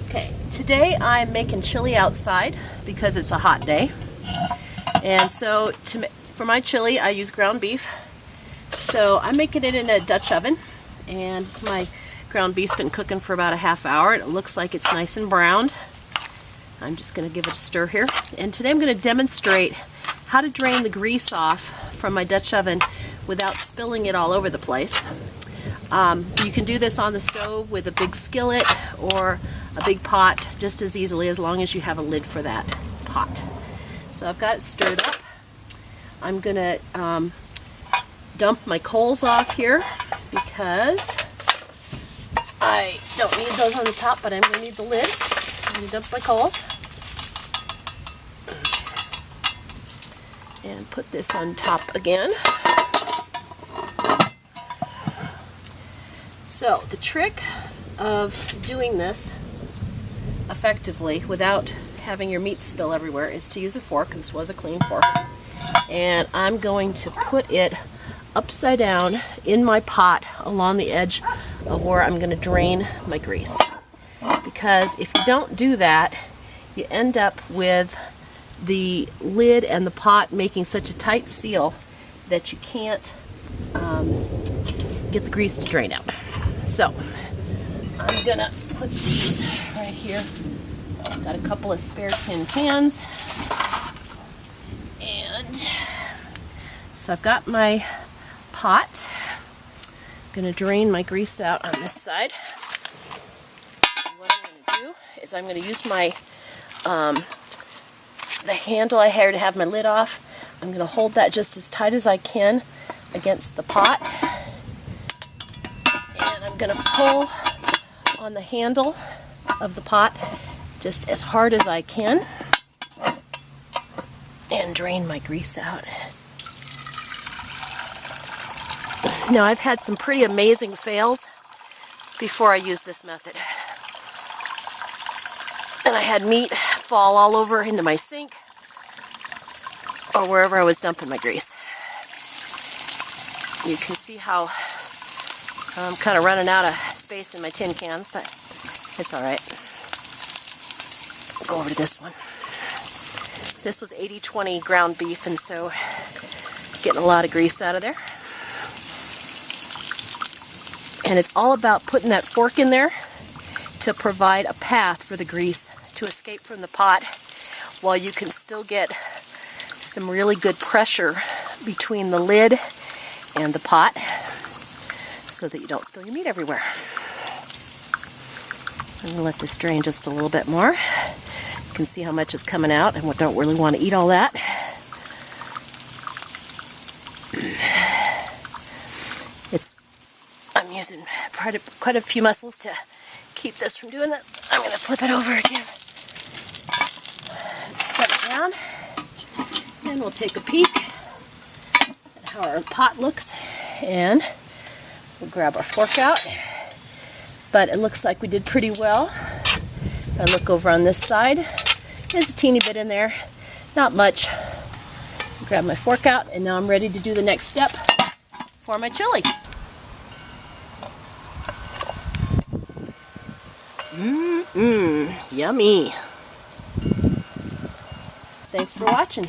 Okay, today I'm making chili outside because it's a hot day. And so for my chili I use ground beef. So I'm making it in a Dutch oven, and my ground beef's been cooking for about a half hour. It looks like it's nice and browned. I'm just going to give it a stir here. And today I'm going to demonstrate how to drain the grease off from my Dutch oven without spilling it all over the place. You can do this on the stove with a big skillet or a big pot just as easily, as long as you have a lid for that pot. So I've got it stirred up. I'm going to dump my coals off here because I don't need those on the top, but I'm going to need the lid. I'm going to dump my coals and put this on top again. So the trick of doing this effectively without having your meat spill everywhere is to use a fork. This was a clean fork. And I'm going to put it upside down in my pot along the edge of where I'm going to drain my grease. Because if you don't do that, you end up with the lid and the pot making such a tight seal that you can't get the grease to drain out. So I'm going to put these right here. I've got a couple of spare tin cans. And so I've got my pot. I'm going to drain my grease out on this side. And what I'm going to do is I'm going to use my the handle I had to have my lid off. I'm going to hold that just as tight as I can against the pot. And I'm going to pull on the handle of the pot just as hard as I can and drain my grease out. Now, I've had some pretty amazing fails before I used this method. And I had meat fall all over into my sink or wherever I was dumping my grease. You can see how I'm kind of running out of space in my tin cans, but it's all right. I'll go over to this one. This was 80-20 ground beef, and so getting a lot of grease out of there. And it's all about putting that fork in there to provide a path for the grease to escape from the pot while you can still get some really good pressure between the lid and the pot so that you don't spill your meat everywhere. I'm going to let this drain just a little bit more. You can see how much is coming out, and we don't really want to eat all that. I'm using quite a few muscles to keep this from doing this. I'm going to flip it over again. Set it down, and we'll take a peek at how our pot looks, and we'll grab our fork out. But it looks like we did pretty well. If I look over on this side, there's a teeny bit in there, not much. Grab my fork out, and now I'm ready to do the next step for my chili. Yummy. Thanks for watching.